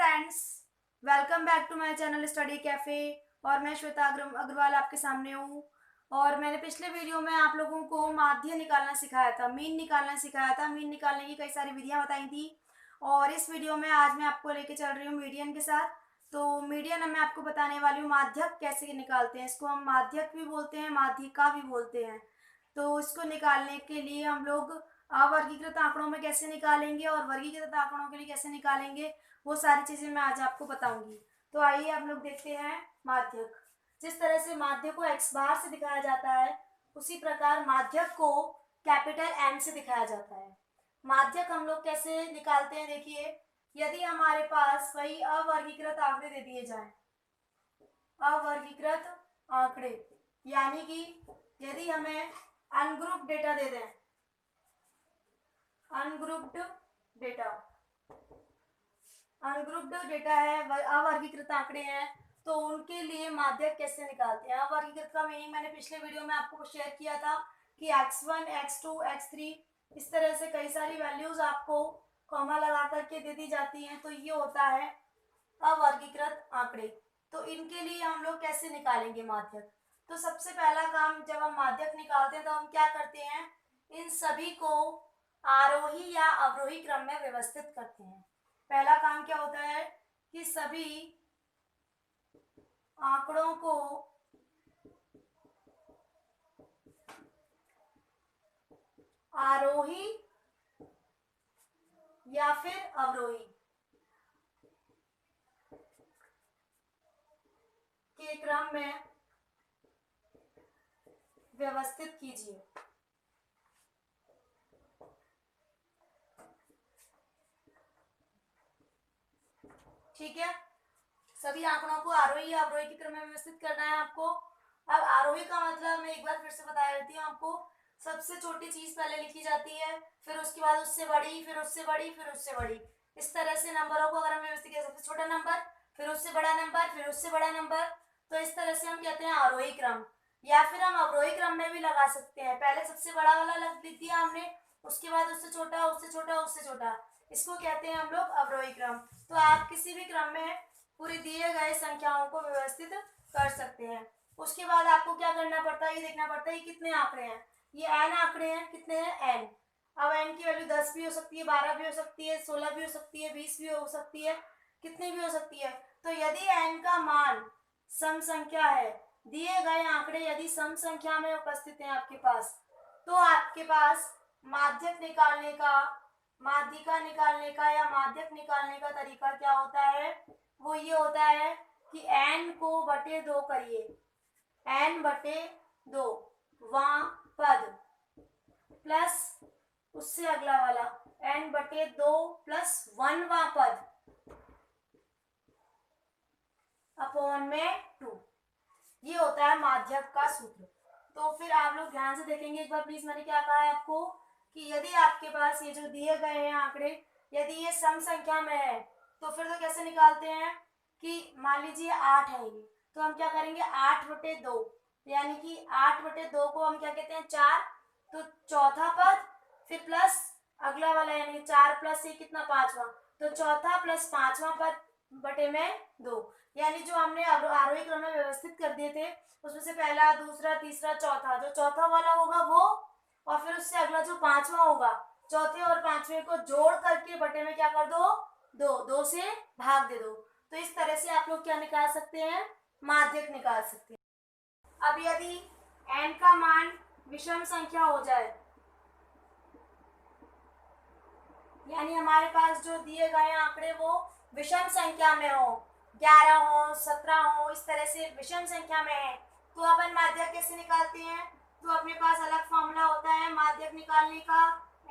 Friends, welcome back to my channel study cafe. और मैं श्वेता अग्रवाल आपके सामने हूँ। और मैंने पिछले वीडियो में आप लोगों को माध्य निकालना सिखाया था, मीन निकालना सिखाया था। मीन निकालने की कई सारी विधियां बताई थी। और इस वीडियो में आज मैं आपको लेके चल रही हूँ मीडियन के साथ। तो मीडियन मैं आपको बताने वाली हूँ माध्यक कैसे निकालते हैं। इसको हम माध्यक भी बोलते हैं, माध्यिका भी बोलते हैं। तो इसको निकालने के लिए हम लोग अवर्गीकृत आंकड़ों में कैसे निकालेंगे और वर्गीकृत आंकड़ों के लिए कैसे निकालेंगे, वो सारी चीजें मैं आज आपको बताऊंगी। तो आइए हम लोग देखते हैं माध्यक। जिस तरह से माध्यक को x बार से दिखाया जाता है, उसी प्रकार माध्यक को कैपिटल M से दिखाया जाता है। माध्यक हम लोग कैसे निकालते हैं, देखिए। यदि हमारे पास वही अवर्गीकृत आंकड़े दे दिए जाएं, अवर्गीकृत आंकड़े, यानी कि यदि हमें अनग्रुप्ड डेटा दे दें, अनग्रुप्ड डेटा, अनग्रुप्ड डेटा है, अवर्गीकृत आंकड़े हैं, तो उनके लिए माध्यक कैसे निकालते हैं। अवर्गीकृत का मीनिंग मैंने पिछले वीडियो में आपको शेयर किया था कि x1, x2, x3 इस तरह से कई सारी वैल्यूज आपको कॉमा लगा करके दे दी जाती हैं। तो ये होता है अवर्गीकृत आंकड़े। तो इनके लिए हम लोग कैसे निकालेंगे माध्यक। तो सबसे पहला काम, जब हम माध्यक निकालते हैं तो हम क्या करते हैं, इन सभी को आरोही या अवरोही क्रम में व्यवस्थित करते हैं। पहला काम क्या होता है कि सभी आंकड़ों को आरोही या फिर अवरोही के क्रम में व्यवस्थित कीजिए। ठीक है, सभी आंकड़ों को आरोही या अवरोही के क्रम में व्यवस्थित करना है आपको। अब आरोही का मतलब मैं एक बार फिर से बता देती हूँ आपको। सबसे छोटी चीज पहले लिखी जाती है, फिर उसके बाद उससे बड़ी, फिर उससे बड़ी, फिर उससे बड़ी। इस तरह से नंबरों को अगर हम व्यवस्थित करें, सबसे छोटा नंबर, फिर उससे बड़ा नंबर, फिर उससे बड़ा नंबर, तो इस तरह से हम कहते हैं आरोही क्रम। या फिर हम अवरोही क्रम में भी लगा सकते हैं। पहले सबसे बड़ा वाला लिख दिया हमने, उसके बाद उससे छोटा, उससे छोटा, उससे छोटा, इसको कहते हैं हम लोग अवरोही क्रम। तो आप किसी भी क्रम में पूरे दिए गए संख्याओं को व्यवस्थित कर सकते हैं। उसके बाद आपको क्या करना पड़ता है, ये देखना पड़ता है कि कितने आंकड़े हैं। ये n आंकड़े हैं, कितने हैं, n। अब n की वैल्यू 10 भी हो सकती है, 12 भी हो सकती है, 16 भी हो सकती है, 20 भी हो सकती है, कितनी भी हो सकती है। तो यदि n का मान सम संख्या है, दिए गए आंकड़े यदि सम संख्या में उपस्थित है आपके पास, तो आपके पास माध्यक निकालने का, माध्यिका निकालने का या माध्यक निकालने का तरीका क्या होता है, वो ये होता है कि n को बटे 2 करिए, n बटे 2 वां पद प्लस उससे अगला वाला n बटे 2 प्लस 1 वां पद अपॉन में 2। ये होता है माध्यक का सूत्र। तो फिर आप लोग ध्यान से देखेंगे एक बार प्लीज, मैंने क्या कहा है आपको कि यदि आपके पास ये जो दिए गए हैं आंकड़े, यदि ये सम संख्या में है, तो फिर तो कैसे निकालते हैं कि मान लीजिए 8 है ये, तो हम क्या करेंगे 8 बटे 2, यानी कि 8 बटे 2 को हम क्या कहते हैं 4, तो चौथा पद फिर प्लस अगला वाला, यानी 4 प्लस ये कितना, 5वां, तो चौथा प्लस 5वां पद बटे में 2। यानी जो हमने आरोही क्रम में व्यवस्थित कर दिए थे, उसमें से पहला, दूसरा, तीसरा, चौथा, जो चौथा वाला होगा वो, और फिर उससे अगला जो 5वां होगा, चौथे और 5वें को जोड़ करके बटे में क्या कर दो, 2 से भाग दे दो। तो इस तरह से आप लोग क्या निकाल सकते हैं, माध्यक निकाल सकते हैं। अब यदि n का मान विषम संख्या हो जाए, यानी हमारे पास जो दिए गए आंकड़े वो विषम संख्या में हो, 11 हो, 17 हो, इस तरह से विषम संख्या में है, तो अपन माध्यक कैसे निकालते हैं। तो अपने पास अलग फॉर्मूला होता है माध्यक निकालने का,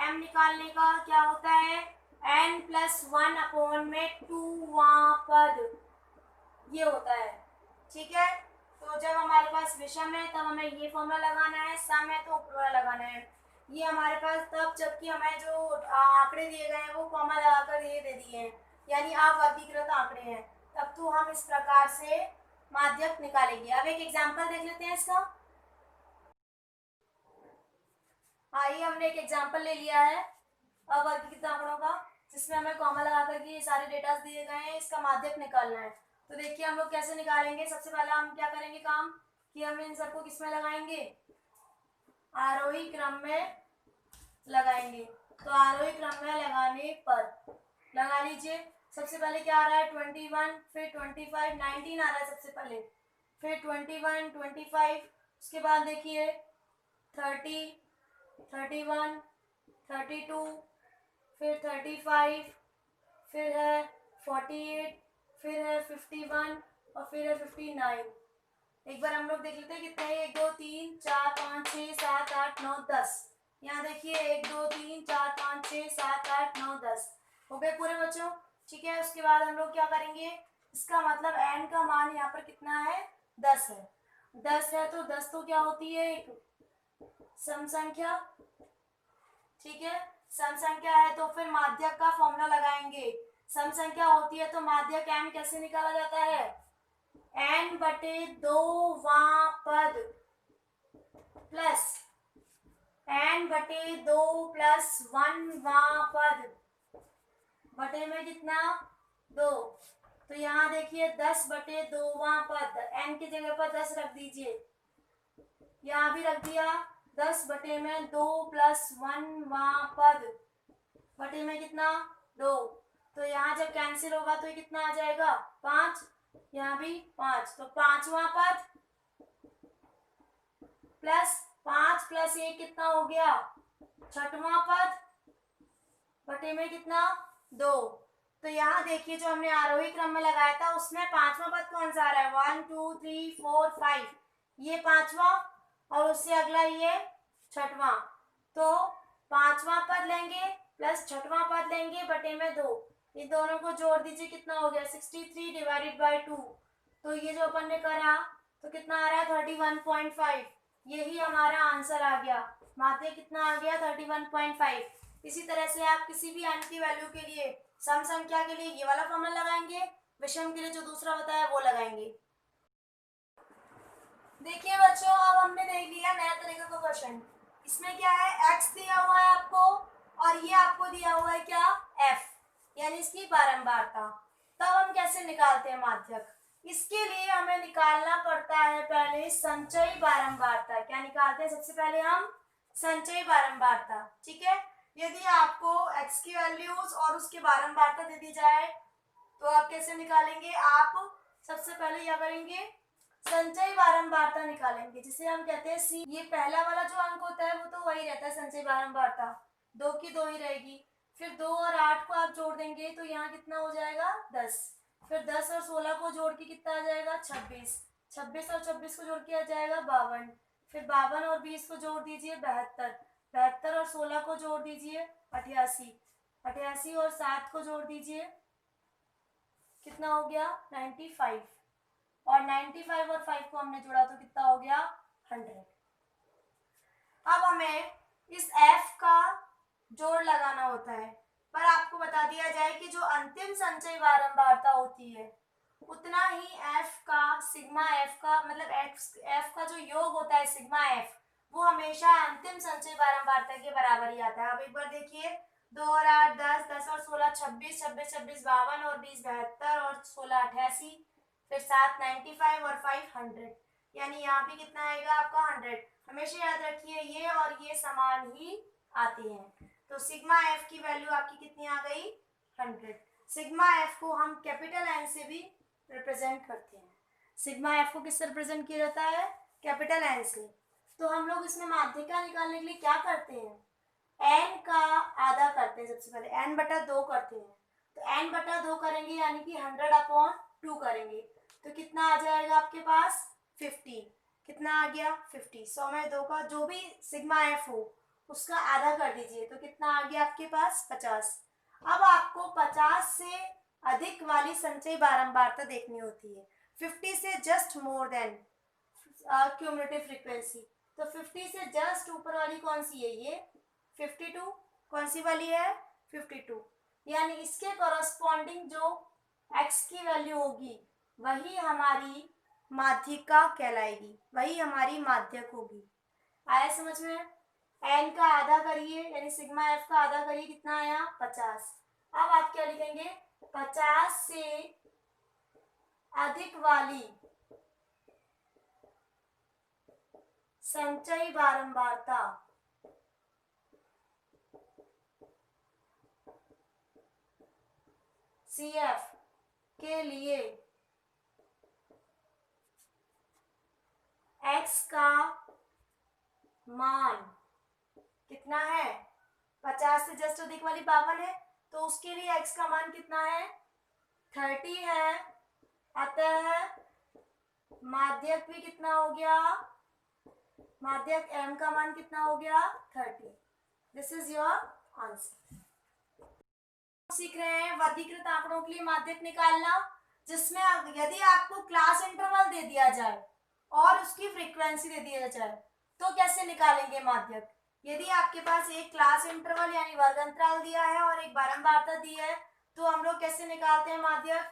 m निकालने का। क्या होता है, n प्लस 1 अपॉन में 2 वां पद, ये होता है। ठीक है, तो जब हमारे पास विषम है तब हमें ये फॉर्मूला लगाना है, सम है तो ऊपर वाला लगाना है। ये हमारे पास तब जबकि हमें जो आंकड़े दिए गए हैं वो कॉमा लगाकर ये दे दिए हैं, यानी अवर्गीकृत आंकड़े हैं, तब तो हम इस प्रकार से माध्यक निकालेंगे। अब एक एग्जांपल देख लेते हैं इसका। आइए, हमने एक एग्जांपल ले लिया है अवर्गीकृत आंकड़ों का। जिसमें हमें कॉमा लगा करके ये सारे डेटा दिए गए हैं, इसका माध्यक निकालना है। तो देखिए हम लोग कैसे निकालेंगे। सबसे पहले हम क्या करेंगे काम कि हम इन सबको किस में लगाएंगे, आरोही क्रम में लगाएंगे। तो आरोही क्रम में लगाने पर लगा लीजिए। सबसे पहले क्या आ रहा है 21, फिर 25, 19 आ रहा है सबसे पहले, फिर 21, 25, उसके बाद देखिए 30, 31, 32, फिर 35, फिर है 48, फिर है 51 और फिर है 59। एक बार हम लोग देख लेते हैं कितने हैं, 1 2 3 4 5 6 7 8 9 10। यहाँ देखिए 1 2 3 4 5 6 7 8 9 10 हो गए पूरे बच्चों। ठीक है, उसके बाद हम लोग क्या करेंगे, इसका मतलब n का मान यहाँ पर कितना है, 10 है। 10 है तो 10 तो क्या होती है, एक सम संख्या। ठीक है, सम संख्या है तो फिर माध्यक का फॉर्मूला लगाएंगे। सम संख्या होती है तो माध्यक n कैसे निकाला जाता है, n बटे 2 वां पद प्लस n बटे 2 प्लस 1 वां पद बटे में कितना, 2। तो यहाँ देखिए 10 बटे 2 वां पद, n की जगह पर 10 रख दीजिए, यहाँ भी रख दिया। 10 बटे में 2 प्लस 1 वां पद बटे में कितना, 2। तो यहाँ जब कैंसिल होगा तो ये कितना आ जाएगा, 5। यहाँ भी 5, तो 5वां पद प्लस 5 प्लस 1 कितना हो गया, 6वां पद बटे में कितना, 2। तो यहाँ देखिए जो हमने आरोही क्रम में लगाया था उसमें 5वां पद कौन सा आ रहा है, 1 2 3 4 5, ये 5वां और उससे अगला ये 6वां। तो 5वां पद लेंगे प्लस 6वां पद लेंगे बटे में 2, इन दोनों को जोड़ दीजिए, कितना हो गया 63 डिवाइडेड बाई 2। तो ये जो अपन ने करा तो कितना आ रहा है 31.5, यही हमारा आंसर आ गया। माध्य कितना आ गया 31.5। इसी तरह से आप किसी भी n की वैल्यू के लिए सम संख्या के लिए ये वाला फॉर्मूला लगाएंगे, विषम के लिए जो दूसरा बताया वो लगाएंगे। देखिए बच्चों अब हमने देख लिया नया तरीके का क्वेश्चन। इसमें क्या है, x दिया हुआ है आपको और ये आपको दिया हुआ है क्या, f, यानी इसकी बारंबारता। तब हम कैसे निकालते हैं माध्यक, इसके लिए हमें निकालना पड़ता है पहले संचयी बारंबारता। क्या निकालते हैं, सबसे पहले हम संचयी बारंबारता। ठीक है, यदि आपको x की वैल्यूज और उसकी बारंबारता दे दी जाए तो आप कैसे निकालेंगे, आप सबसे पहले क्या करेंगे, संचयी बारंबारता निकालेंगे, जिसे हम कहते हैं सी। ये पहला वाला जो अंक होता है वो तो वही रहता है संचयी बारंबारता, 2 की 2 ही रहेगी। फिर 2 और 8 को आप जोड़ देंगे तो यहाँ कितना हो जाएगा 10। फिर 10 और 16 को जोड़ के कितना आ जाएगा 26। 26 और 26 को जोड़ के आ जाएगा 52। फिर 52 और 20 को जोड़ दीजिए 72। 72 और 16 को जोड़ दीजिए 88। 88 और 7 को जोड़ दीजिए कितना हो गया 95। और 95 और 5 को हमने जोड़ा तो कितना हो गया 100। अब हमें इस f का जोड़ लगाना होता है, पर आपको बता दिया जाए कि जो अंतिम संचयी बारंबारता होती है उतना ही f का सिग्मा f का मतलब f का जो योग होता है सिग्मा f, वो हमेशा अंतिम संचयी बारंबारता के बराबर ही आता है। अब एक बार देखिए 2 और 8 10, 10 और 16 26, 26 26 52 और 20 72 और 16 88, फिर 7 95 और 5 100, यानी यहाँ भी कितना आएगा आपका 100। हमेशा याद रखिए ये और ये समान ही आते हैं। तो सिग्मा एफ की वैल्यू आपकी कितनी आ गई 100। सिग्मा एफ को हम कैपिटल एन से भी रिप्रेजेंट करते हैं। सिग्मा एफ को किससे रिप्रेजेंट किया जाता है, कैपिटल एन से। तो हम लोग इसमें माध्यिका निकालने के लिए क्या करते हैं, एन का आधा करते हैं, सबसे पहले एन बटा 2 करते हैं। तो एन बटा 2 करेंगे यानी कि 100/2 करेंगे तो कितना आ जाएगा आपके पास 50। कितना आ गया 50। 100 में 2 का जो भी सिग्मा एफ हो उसका आधा कर दीजिए तो कितना आ गया आपके पास 50। अब आपको 50 से अधिक वाली संचयी बारंबारता देखनी होती है, 50 से just more than cumulative frequency. तो 50 से जस्ट ऊपर वाली कौन सी है, ये 52। कौन सी वाली है 52, यानी इसके कॉरस्पॉन्डिंग जो x की वैल्यू होगी वही हमारी माध्यिका कहलाएगी, वही हमारी माध्यक होगी। आया समझ में, n का आधा करिए यानी सिग्मा f का आधा करिए कितना आया 50। अब आप क्या लिखेंगे, 50 से अधिक वाली संचयी बारंबारता CF के लिए x का मान कितना है, 50 से जस्ट अधिक वाली 52 है, तो उसके लिए x का मान कितना है, 30 है। अतः माध्यक भी कितना हो गया, माध्यक m का मान कितना हो गया, 30। This is your answer. सीख रहे हैं वर्गीकृत आंकड़ों के लिए माध्यक निकालना, जिसमें यदि आपको क्लास इंटरवल दे दिया जाए और उसकी फ्रीक्वेंसी दे दिया जाए तो कैसे निकालेंगे माध्यक। यदि आपके पास एक क्लास इंटरवल यानी वर्ग अंतराल दिया है और एक बारंबारता दी है तो हम लोग कैसे निकालते हैं माध्यक,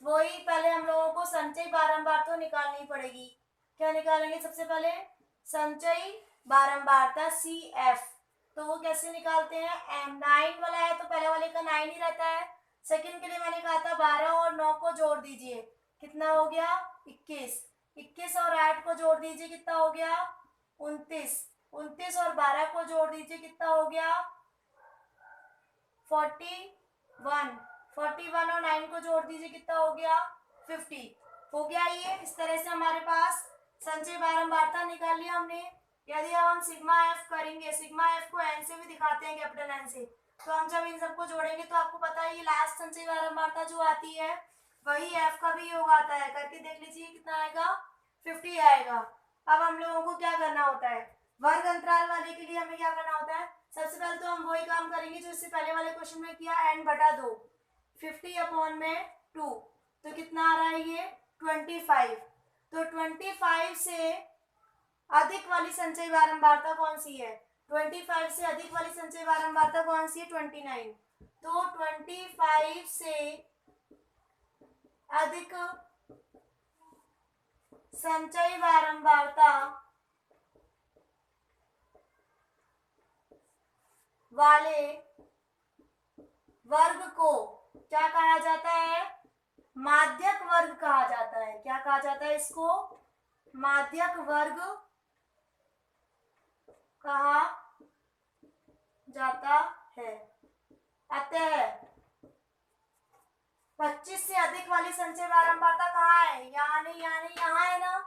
वही पहले हम लोगों को संचयी बारंबारता निकालनी पड़ेगी। क्या निकालेंगे, सबसे पहले संचयी बारंबारता CF, तो वो कैसे निकालते हैं, M9 वाला है तो पहले वाले का 9 ही रहता है। सेकंड के लिए मैंने कहा था 12 और 9 को जोड़ दीजिए, कितना हो गया 21, 21 और 8 को जोड़ दीजिए कितना हो गया 29, 29 और 12 को जोड़ दीजिए कितना हो गया 41, 41 और 9 को जोड़ दीजिए कितना हो गया 50, हो गया ये। इस तरह से हमारे पास संचयी बारंबारता निकाल लिया हमने। यदि अब हम सिग्मा एफ करेंगे, सिग्मा एफ को एन से भी दिखाते हैं, कैपिटल एन से, तो हम जब इन सबको जोड़ेंगे तो आपको पता है ये लास्ट संचयी बारंबारता जो आती है वही एफ का भी योग आता है, करके देख लीजिए कितना आएगा 50 आएगा। अब हम लोगों को क्या करना होता है, वर्ग अंतराल वाले के लिए हमें क्या करना होता है, सबसे पहले तो हम वही काम करेंगे जो इससे पहले वाले क्वेश्चन में किया, n/2, 50/2, तो कितना आ रहा है ये 25, तो 25 से अधिक वाली संचयी बारंबारता कौन सी है, 25 से अधिक वाली संचयी बारंबारता कौन सी है 29, तो 25 से अधिक संचयी बारंबारता वाले वर्ग को क्या कहा जाता है, माध्यक वर्ग कहा जाता है। क्या कहा जाता है इसको, माध्यक वर्ग कहा जाता है। अतः 25 से अधिक वाली संचयी बारंबारता कहाँ है, यहाँ नहीं यहाँ नहीं, यहाँ है ना,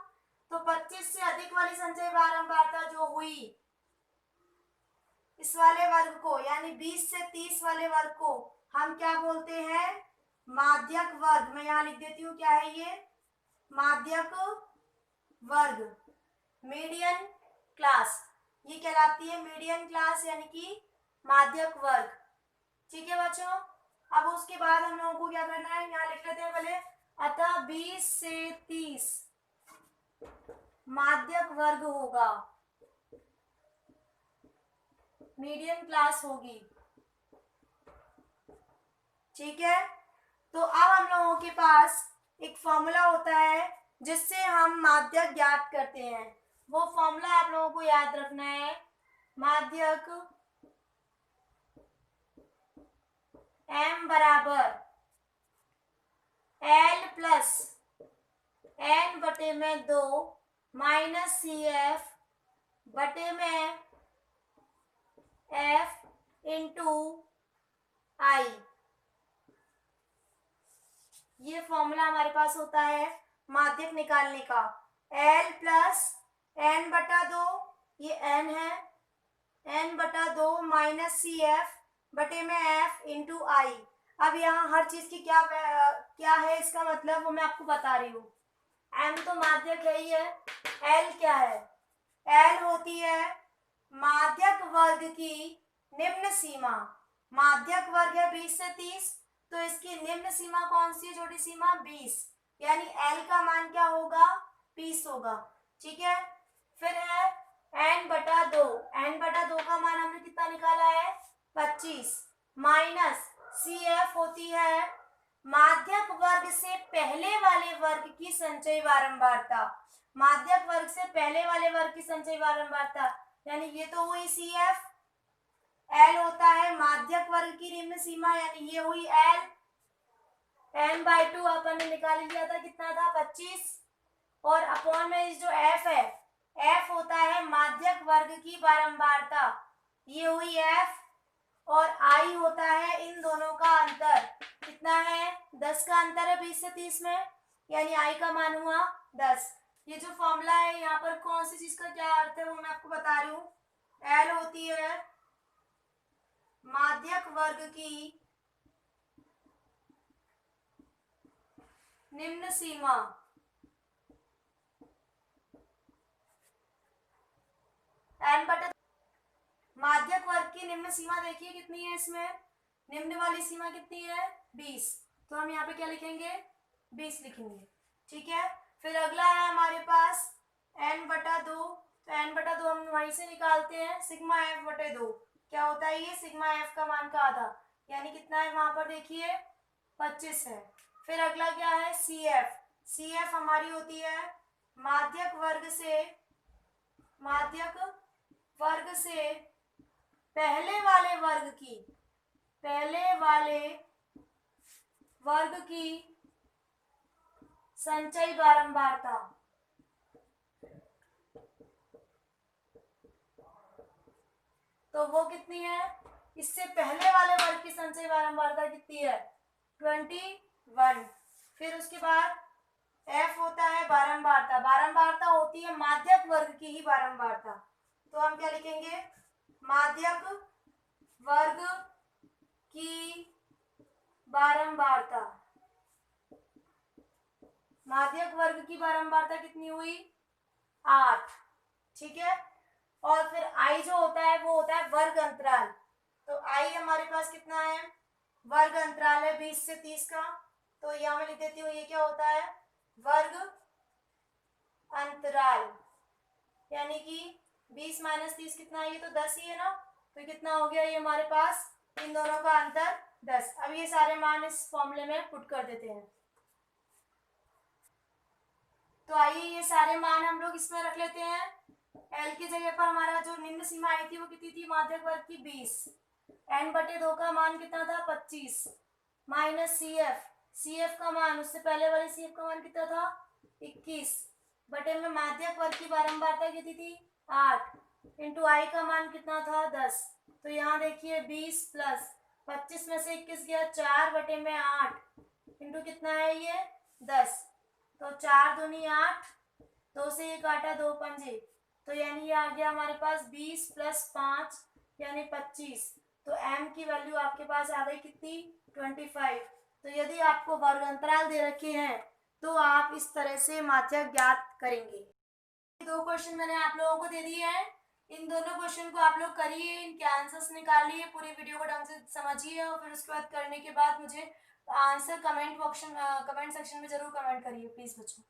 तो 25 से अधिक वाली संचयी बारंबारता जो हुई इस वाले वर्ग को यानी 20 से 30 वाले वर्ग को हम क्या बोलते हैं, माध्यक वर्ग। मैं यहाँ लिख देती हूँ क्या है ये, माध्यक वर्ग, मीडियन क्लास, ये कहलाती है मीडियन क्लास यानी कि माध्यक वर्ग। ठीक है बच्चों, अब उसके बाद हम लोगों को क्या करना है, यहाँ लिख लेते हैं पहले, अतः 20 से 30 माध्यक वर्ग होगा, मीडियन क्लास होगी। ठीक है, तो अब हम लोगों के पास एक फॉर्मूला होता है जिससे हम माध्यक ज्ञात करते हैं। वो फॉर्मूला आप लोगों को याद रखना है, माध्यक m बराबर l plus n/2 minus CF बटे में F इंटू I। ये फॉर्मूला हमारे पास होता है माध्यक निकालने का, l प्लस n/2, ये n है, n/2 माइनस CF बटे में F इंटू I। अब यहाँ हर चीज की क्या है इसका मतलब वो मैं आपको बता रही हूँ। m तो माध्यक है ही है, l क्या है, l होती है माध्यक वर्ग की निम्न सीमा। माध्यक वर्ग है 20 से 30, तो इसकी निम्न सीमा कौन सी है, छोटी सीमा 20, यानी l का मान क्या होगा 20 होगा। ठीक है, फिर है n/2, n/2 का मान हमने कितना निकाला है 25, माइनस CF होती है माध्यक वर्ग से पहले वाले वर्ग की संचयी बारंबारता, माध्यक वर्ग से पहले वाले वर्ग की संचयी बारंबारता, यानी ये तो हुई CF एल होता है माध्यक वर्ग की निम्न सीमा, यानी ये हुई एल। n/2 अपन ने निकाल लिया था, कितना था 25, और अपॉन में जो एफ है, एफ होता है माध्यक वर्ग की बारंबारता, ये हुई एफ, और आई होता है इन दोनों का अंतर, कितना है 10 का अंतर है 20 से 30 में, यानी आई का मान हुआ 10। ये जो फॉर्मूला है यहाँ पर कौन सी चीज का क्या अर्थ है वो मैं आपको बता रही हूँ। एल होती है माध्यक वर्ग की निम्न सीमा, एन बटा माध्यक वर्ग की निम्न सीमा देखिए कितनी है, इसमें निम्न वाली सीमा कितनी है 20, तो हम यहाँ पे क्या लिखेंगे 20 लिखेंगे, ठीक है। फिर अगला है हमारे पास n/2, तो n/2 हम वहीं से निकालते हैं, सिग्मा f/2 क्या होता है, ये सिग्मा f का मान का आधा, यानी कितना है वहां पर देखिए 25 है। फिर अगला क्या है CF, CF हमारी होती है माध्यक वर्ग से पहले वाले वर्ग की संचयी बारंबारता, तो वो कितनी है, इससे पहले वाले वर्ग की संचयी बारंबारता कितनी है 21। फिर उसके बाद F होता है बारंबारता होती है माध्यक वर्ग की ही बारंबारता, तो हम क्या लिखेंगे माध्यक वर्ग की बारंबारता, माध्यक वर्ग की बारंबारता कितनी हुई 8, ठीक है। और फिर आई जो होता है वो होता है वर्ग अंतराल, तो आई हमारे पास कितना है, वर्ग अंतराल है 20 से 30 का, तो यहाँ मैं लिख देती हूँ ये क्या होता है वर्ग अंतराल, यानी कि 20 - 30 कितना है, ये तो 10 ही है ना, तो कितना हो गया ये हमारे पास इन दोनों का अंतर 10। अब ये सारे मान इस फॉर्मूले में पुट कर देते हैं, तो आइए ये सारे मान हम लोग इसमें रख लेते हैं। एल की जगह पर हमारा जो निम्न सीमा आई थी वो कितनी थी माध्यक वर्ग की 20, n/2 का मान कितना था 25, माइनस CF का मान, उससे पहले वाले CF का मान कितना था 21, बटे में माध्यक वर्ग की बारंबारता कितनी थी 8, इंटू आई का मान कितना था 10, तो यहाँ देखिए 20 प्लस 25 में से 21 गया 4 बटे में 8, इंटू कितना है ये 10, तो 4 दूनी 8, 2 से ये काटा 2 पंजे, तो यानी ये आ गया हमारे पास 20 + 5 यानी 25, तो m की वैल्यू आपके पास आ गई कितनी 25। तो यदि आपको वर्ग अंतराल दे रखे हैं तो आप इस तरह से माध्यक ज्ञात करेंगे। 2 क्वेश्चन मैंने आप लोगों को दे दिए हैं, इन दोनों क्वेश्चन को आप लोग करिए, इनके आंसर्स निकालिए, पूरी वीडियो को ढंग से समझिए, और फिर उसके बाद करने के बाद मुझे आंसर कमेंट सेक्शन में जरूर कमेंट करिए प्लीज बच्चों।